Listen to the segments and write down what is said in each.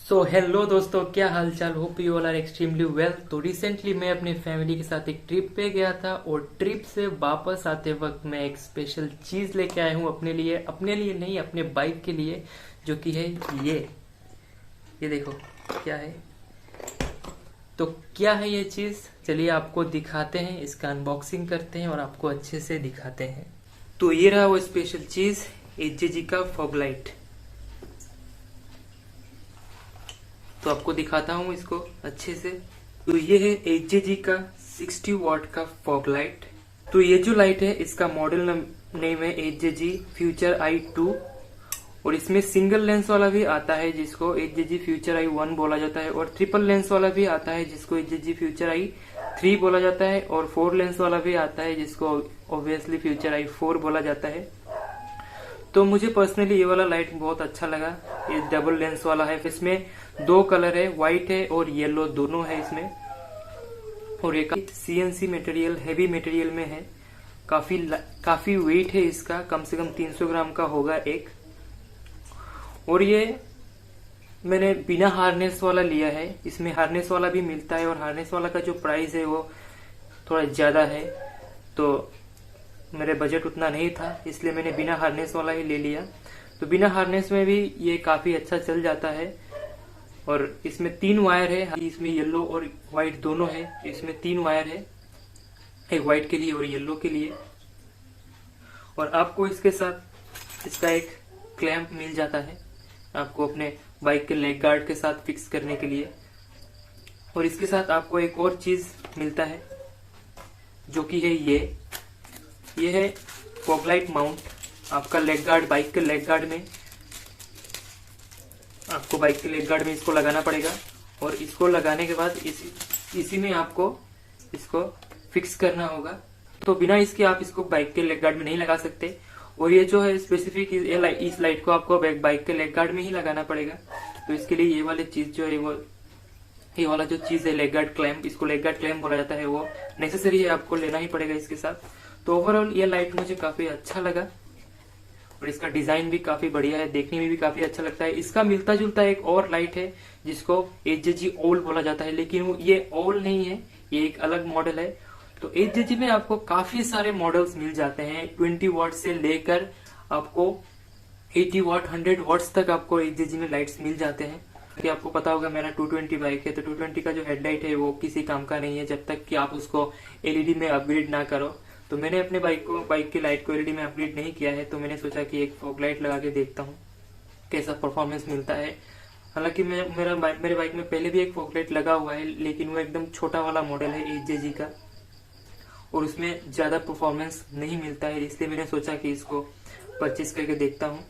Hello दोस्तों, क्या हाल चाल। Hope you all are extremely well. तो रिसेंटली मैं अपनी फैमिली के साथ एक ट्रिप पे गया था और ट्रिप से वापस आते वक्त मैं एक स्पेशल चीज लेके आया हूँ अपने लिए नहीं, अपने बाइक के लिए, जो कि है ये देखो क्या है। तो क्या है ये चीज, चलिए आपको दिखाते हैं, इसका अनबॉक्सिंग करते हैं और आपको अच्छे से दिखाते हैं। तो ये रहा वो स्पेशल चीज, एचजेजी का फॉग लाइट। तो आपको दिखाता हूँ इसको अच्छे से। तो ये है एचजेजी का 60 वॉट का फॉग लाइट। तो ये जो लाइट है इसका मॉडल नेम है एचजेजी फ्यूचर आई 2 और इसमें सिंगल लेंस वाला भी आता है जिसको एचजेजी फ्यूचर आई 1 बोला जाता है, और ट्रिपल लेंस वाला भी आता है जिसको एचजेजी फ्यूचर आई 3 बोला जाता है, और 4 लेंस वाला भी आता है जिसको ऑब्वियसली फ्यूचर आई 4 बोला जाता है। तो मुझे पर्सनली ये वाला लाइट बहुत अच्छा लगा। ये डबल लेंस वाला है, इसमें 2 कलर है, व्हाइट है और येलो, दोनों है इसमें। और ये सीएनसी मटेरियल, हैवी मटेरियल में है। काफी वेट है इसका, कम से कम 300 ग्राम का होगा एक। और ये मैंने बिना हार्नेस वाला लिया है। इसमें हार्नेस वाला भी मिलता है और हार्नेस वाला का जो प्राइस है वो थोड़ा ज्यादा है, तो मेरे बजट उतना नहीं था, इसलिए मैंने बिना हार्नेस वाला ही ले लिया। तो बिना हार्नेस में भी ये काफी अच्छा चल जाता है। और इसमें 3 वायर है, इसमें येलो और व्हाइट दोनों है। इसमें 3 वायर है, एक व्हाइट के लिए और येलो के लिए। और आपको इसके साथ इसका एक क्लैंप मिल जाता है आपको अपने बाइक के लेग गार्ड के साथ फिक्स करने के लिए। और इसके साथ आपको एक और चीज मिलता है जो कि है ये है फॉग लाइट माउंट। आपका लेग गार्ड, बाइक के लेग गार्ड में, आपको बाइक के लेग गार्ड में इसको लगाना पड़ेगा। और इसको लगाने के बाद इसी में आपको इसको फिक्स करना होगा। तो बिना इसके आप इसको बाइक के लेग गार्ड में नहीं लगा सकते। और ये जो है स्पेसिफिक इस लाइट को आपको बाइक के लेग गार्ड में ही लगाना पड़ेगा। तो इसके लिए ये वाली चीज जो है ये वाला जो चीज है लेग गार्ड क्लैंप, इसको लेग गार्ड क्लैंप बोला जाता है, वो नेसेसरी है, आपको लेना ही पड़ेगा इसके साथ। तो ओवरऑल ये लाइट मुझे काफी अच्छा लगा और इसका डिजाइन भी काफी बढ़िया है, देखने में भी काफी अच्छा लगता है। इसका मिलता जुलता एक और लाइट है जिसको एचजेजी ओल बोला जाता है, लेकिन ये ओल नहीं है, ये एक अलग मॉडल है। तो एचजेजी में आपको काफी सारे मॉडल्स मिल जाते हैं, 20 वॉट से लेकर आपको 80 वॉट 100 वॉट्स तक आपको एचजेजी में लाइट्स मिल जाते हैं। कि आपको पता होगा मेरा 220 बाइक है, तो 220 का जो हेडलाइट है वो किसी काम का नहीं है जब तक कि आप उसको एलईडी में अपग्रेड ना करो। तो मैंने अपने बाइक की लाइट को एलईडी में अपग्रेड नहीं किया है, तो मैंने सोचा कि एक फॉग लाइट लगा के देखता हूँ कैसा परफॉर्मेंस मिलता है। हालांकि मेरे बाइक में पहले भी एक फॉग लाइट लगा हुआ है, लेकिन वो एकदम छोटा वाला मॉडल है एचजेजी का और उसमें ज्यादा परफॉर्मेंस नहीं मिलता है, इसलिए मैंने सोचा कि इसको परचेज करके देखता हूँ।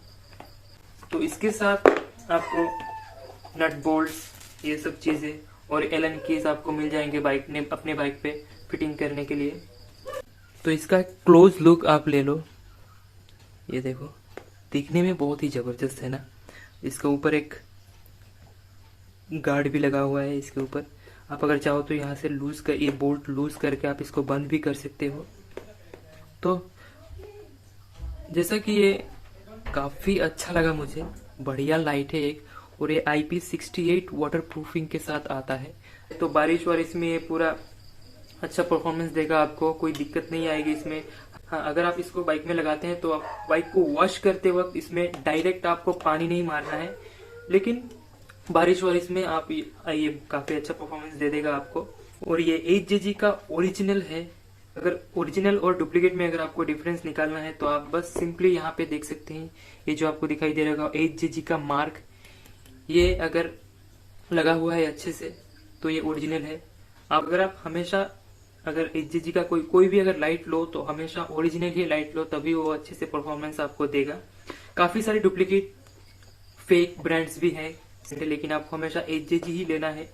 तो इसके साथ आपको नट बोल्ट, ये सब चीजें और एलन कीज आपको मिल जाएंगे अपने बाइक पे फिटिंग करने के लिए। तो इसका क्लोज लुक आप ले लो, ये देखो, दिखने में बहुत ही जबरदस्त है ना। इसके ऊपर एक गार्ड भी लगा हुआ है, इसके ऊपर आप अगर चाहो तो यहाँ से ये बोल्ट लूज करके आप इसको बंद भी कर सकते हो। तो जैसा कि ये काफी अच्छा लगा मुझे, बढ़िया लाइट है एक, और ये IP68 वाटर प्रूफिंग के साथ आता है। तो बारिश वारिश में ये पूरा अच्छा परफॉर्मेंस देगा, आपको कोई दिक्कत नहीं आएगी इसमें। हाँ, अगर आप इसको बाइक में लगाते हैं तो आप बाइक को वॉश करते वक्त इसमें डायरेक्ट आपको पानी नहीं मारना है, लेकिन बारिश वारिश में आप ये काफी अच्छा परफॉर्मेंस दे देगा आपको। और ये एचजेजी का ओरिजिनल है। अगर ओरिजिनल और डुप्लीकेट में अगर आपको डिफरेंस निकालना है तो आप बस सिंपली यहाँ पे देख सकते हैं, ये जो आपको दिखाई दे रहा है एचजेजी का मार्क, ये अगर लगा हुआ है अच्छे से तो ये ओरिजिनल है। आप हमेशा अगर एचजेजी का कोई भी अगर लाइट लो तो हमेशा ओरिजिनल ही लाइट लो, तभी वो अच्छे से परफॉर्मेंस आपको देगा। काफी सारे डुप्लीकेट फेक ब्रांड्स भी हैं, लेकिन आपको हमेशा एचजेजी ही लेना है,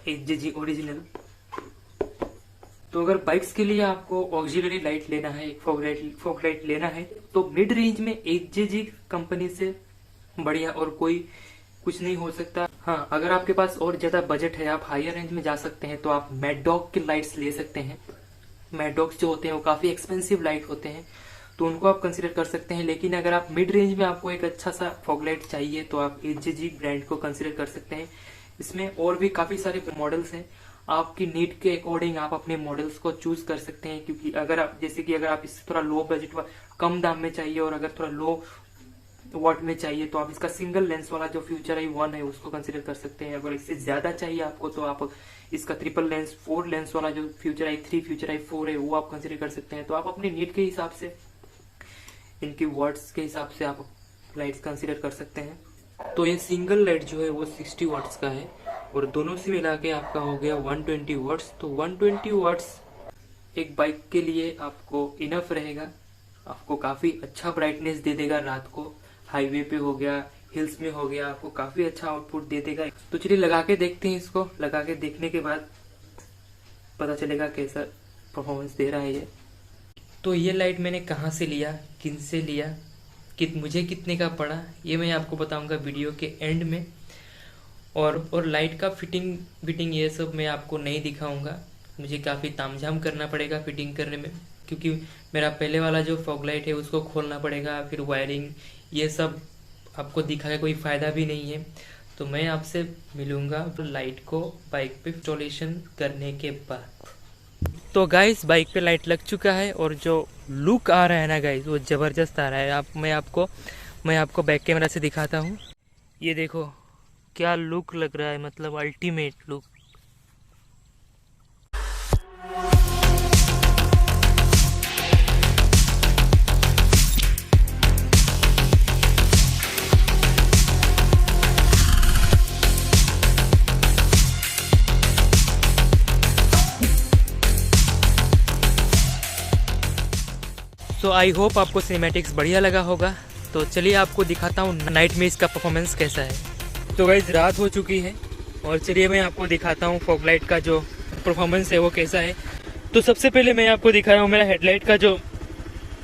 एचजेजी ओरिजिनल। तो अगर बाइक्स के लिए आपको ऑक्सिलरी लाइट लेना है, फॉग लाइट लेना है, तो मिड रेंज में एचजेजी कंपनी से बढ़िया और कोई कुछ नहीं हो सकता। हाँ, अगर आपके पास और ज्यादा बजट है, आप हायर रेंज में जा सकते हैं, तो आप मैड डॉग के लाइट्स ले सकते हैं। मैड डॉग्स जो होते हैं वो काफी एक्सपेंसिव लाइट होते हैं, तो उनको आप कंसिडर कर सकते हैं। लेकिन अगर आप मिड रेंज में आपको एक अच्छा सा फॉग लाइट चाहिए तो आप HJG ब्रांड को कंसिडर कर सकते हैं। इसमें और भी काफ़ी सारे मॉडल्स हैं, आपकी नीड के अकॉर्डिंग आप अपने मॉडल्स को चूज कर सकते हैं। क्योंकि अगर आप जैसे कि अगर आप इससे थोड़ा लो बजट कम दाम में चाहिए और अगर थोड़ा लो वॉट में चाहिए तो आप इसका सिंगल लेंस वाला जो फ्यूचर आई 1 है उसको कंसिडर कर सकते हैं। अगर इससे ज्यादा चाहिए आपको तो आप इसका ट्रिपल लेंस 4 लेंस वाला जो फ्यूचर आई 3 फ्यूचर आई 4 है वो आप कंसिडर कर सकते हैं। तो आप अपनी नीड के हिसाब से, इनकी वॉट्स के हिसाब से आप लाइट्स कंसिडर कर सकते हैं। तो ये सिंगल लाइट जो है वो 60 वाट्स का है और दोनों से मिला के आपका हो गया 120 वाट्स। तो 120 वाट्स एक बाइक के लिए आपको इनफ रहेगा, आपको काफी अच्छा ब्राइटनेस दे देगा। रात को हाईवे पे हो गया, हिल्स में हो गया, आपको काफी अच्छा आउटपुट दे देगा। तो चलिए लगा के देखते हैं इसको। लगा के देखने के बाद पता चलेगा कैसा परफॉर्मेंस दे रहा है ये। तो ये लाइट मैंने कहाँ से लिया, किन से लिया, मुझे कितने का पड़ा, ये मैं आपको बताऊंगा वीडियो के एंड में। और लाइट का फिटिंग ये सब मैं आपको नहीं दिखाऊंगा, मुझे काफ़ी तामझाम करना पड़ेगा फिटिंग करने में, क्योंकि मेरा पहले वाला जो फॉग लाइट है उसको खोलना पड़ेगा, फिर वायरिंग, ये सब आपको दिखा के कोई फ़ायदा भी नहीं है। तो मैं आपसे मिलूंगा लाइट को बाइक पे इंस्टॉलेशन करने के बाद। तो गाइस बाइक पे लाइट लग चुका है और जो लुक आ रहा है ना गाइस वो ज़बरदस्त आ रहा है। मैं आपको बैक कैमरा से दिखाता हूँ। ये देखो क्या लुक लग रहा है, मतलब अल्टीमेट लुक। तो आई होप आपको सिनेमैटिक्स बढ़िया लगा होगा। तो चलिए आपको दिखाता हूँ नाइट में इसका परफॉर्मेंस कैसा है। तो गाइस रात हो चुकी है और चलिए मैं आपको दिखाता हूँ फॉग लाइट का जो परफॉर्मेंस है वो कैसा है। तो सबसे पहले मैं आपको दिखा रहा हूँ मेरा हेडलाइट का जो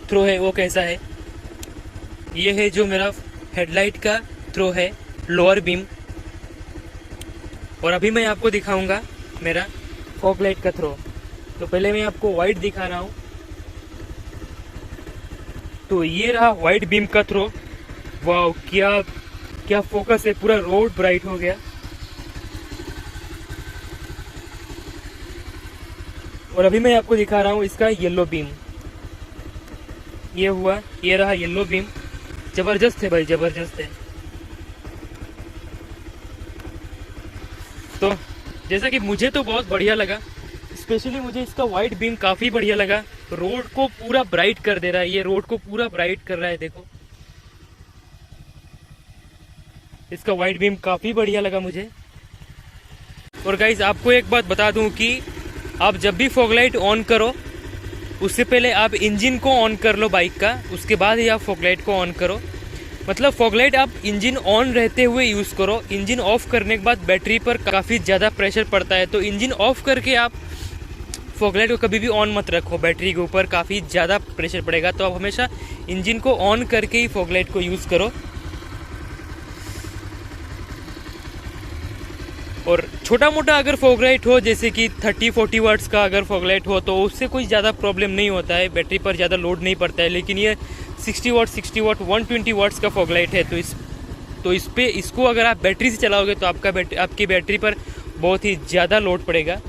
थ्रो है वो कैसा है। ये है जो मेरा हेडलाइट का थ्रो है, लोअर बीम। और अभी मैं आपको दिखाऊंगा मेरा फॉग लाइट का थ्रो। तो पहले मैं आपको वाइट दिखा रहा हूँ। तो ये रहा वाइट बीम का थ्रो। वाह क्या फोकस है, पूरा रोड ब्राइट हो गया। और अभी मैं आपको दिखा रहा हूँ इसका येलो बीम। ये रहा येलो बीम। जबरदस्त है भाई, जबरदस्त है। तो जैसा कि मुझे तो बहुत बढ़िया लगा, स्पेशली मुझे इसका वाइट बीम काफी बढ़िया लगा। रोड को पूरा ब्राइट कर दे रहा है, ये रोड को पूरा ब्राइट कर रहा है। देखो इसका वाइट बीम काफी बढ़िया लगा मुझे। और गाइज आपको एक बात बता दूं कि आप जब भी फॉग लाइट ऑन करो उससे पहले आप इंजन को ऑन कर लो बाइक का, उसके बाद ही आप फॉग लाइट को ऑन करो। मतलब फॉग लाइट आप इंजन ऑन रहते हुए यूज करो। इंजन ऑफ करने के बाद बैटरी पर काफी ज्यादा प्रेशर पड़ता है, तो इंजन ऑफ करके आप फॉग लाइट को कभी भी ऑन मत रखो, बैटरी के ऊपर काफ़ी ज़्यादा प्रेशर पड़ेगा। तो आप हमेशा इंजन को ऑन करके ही फॉग लाइट को यूज़ करो। और छोटा मोटा अगर फॉग लाइट हो, जैसे कि 30-40 वाट्स का अगर फॉग लाइट हो तो उससे कोई ज़्यादा प्रॉब्लम नहीं होता है, बैटरी पर ज़्यादा लोड नहीं पड़ता है। लेकिन ये 60 वाट 120 वाट्स का फॉग लाइट है, तो इसको अगर आप बैटरी से चलाओगे तो आपकी बैटरी पर बहुत ही ज़्यादा लोड पड़ेगा।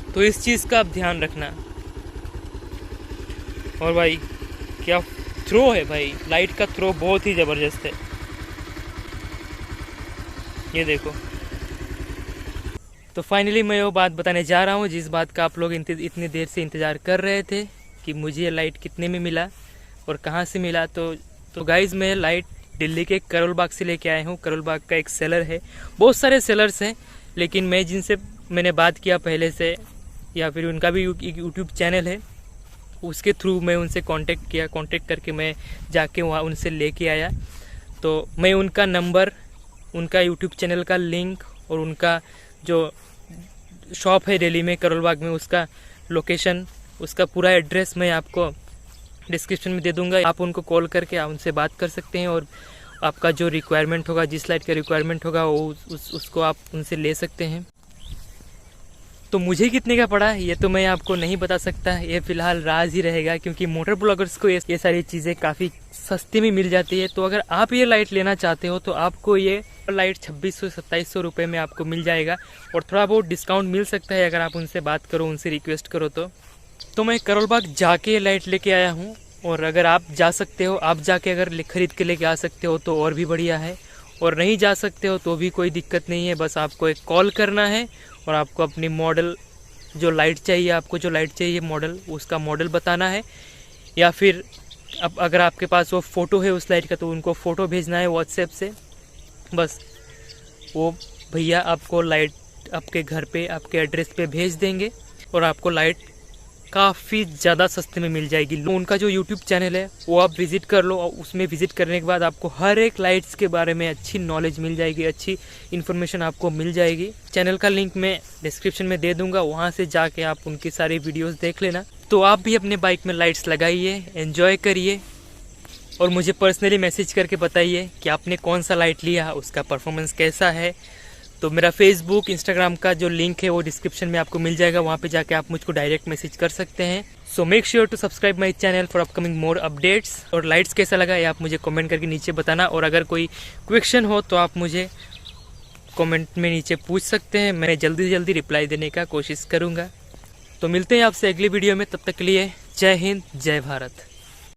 तो इस चीज़ का आप ध्यान रखना। और भाई क्या थ्रो है भाई, लाइट का थ्रो बहुत ही ज़बरदस्त है। ये देखो। तो फाइनली मैं वो बात बताने जा रहा हूँ जिस बात का आप लोग इतनी देर से इंतज़ार कर रहे थे कि मुझे ये लाइट कितने में मिला और कहाँ से मिला। तो गाइज़ मैं लाइट दिल्ली के करोल बाग से लेके आया हूँ। करोल बाग का एक सेलर है, बहुत सारे सेलर्स हैं, लेकिन मैं जिनसे मैंने बात किया पहले से, या फिर उनका भी यूट्यूब चैनल है, उसके थ्रू मैं उनसे कांटेक्ट करके मैं जाके वहाँ उनसे लेके आया। तो मैं उनका नंबर, उनका यूट्यूब चैनल का लिंक और उनका जो शॉप है दिल्ली में करोल बाग में, उसका लोकेशन, उसका पूरा एड्रेस मैं आपको डिस्क्रिप्शन में दे दूंगा। आप उनको कॉल करके आप उनसे बात कर सकते हैं और आपका जो रिक्वायरमेंट होगा, जिस लाइट का रिक्वायरमेंट होगा वो उसको आप उनसे ले सकते हैं। तो मुझे कितने का पड़ा ये तो मैं आपको नहीं बता सकता, ये फिलहाल राज ही रहेगा, क्योंकि मोटर ब्लॉगर्स को ये सारी चीज़ें काफ़ी सस्ते में मिल जाती है। तो अगर आप ये लाइट लेना चाहते हो तो आपको ये लाइट 2600-2700 रुपये में आपको मिल जाएगा, और थोड़ा बहुत डिस्काउंट मिल सकता है अगर आप उनसे बात करो, उनसे रिक्वेस्ट करो तो मैं करोल बाग जाके ये लाइट लेके आया हूँ। और अगर आप जा सकते हो, आप जाके अगर खरीद के लेके आ सकते हो तो और भी बढ़िया है, और नहीं जा सकते हो तो भी कोई दिक्कत नहीं है। बस आपको एक कॉल करना है और आपको अपनी मॉडल जो लाइट चाहिए, आपको जो लाइट चाहिए मॉडल, उसका मॉडल बताना है, या फिर अब अगर आपके पास वो फ़ोटो है उस लाइट का तो उनको फ़ोटो भेजना है व्हाट्सएप से। बस वो भैया आपको लाइट आपके घर पे, आपके एड्रेस पे भेज देंगे, और आपको लाइट काफ़ी ज़्यादा सस्ते में मिल जाएगी। उनका जो यूट्यूब चैनल है वो आप विज़िट कर लो, और उसमें विज़िट करने के बाद आपको हर एक लाइट्स के बारे में अच्छी नॉलेज मिल जाएगी, अच्छी इन्फॉर्मेशन आपको मिल जाएगी। चैनल का लिंक मैं डिस्क्रिप्शन में दे दूंगा, वहाँ से जाके आप उनकी सारी वीडियोस देख लेना। तो आप भी अपने बाइक में लाइट्स लगाइए, एंजॉय करिए, और मुझे पर्सनली मैसेज करके बताइए कि आपने कौन सा लाइट लिया, उसका परफॉर्मेंस कैसा है। तो मेरा फेसबुक, इंस्टाग्राम का जो लिंक है वो डिस्क्रिप्शन में आपको मिल जाएगा, वहाँ पे जाके आप मुझको डायरेक्ट मैसेज कर सकते हैं। So make sure to subscribe my channel for upcoming more updates. और लाइट्स कैसा लगा ये आप मुझे कमेंट करके नीचे बताना, और अगर कोई क्वेश्चन हो तो आप मुझे कमेंट में नीचे पूछ सकते हैं, मैं जल्दी से जल्दी रिप्लाई देने का कोशिश करूँगा। तो मिलते हैं आपसे अगली वीडियो में, तब तक के लिए जय हिंद, जय भारत।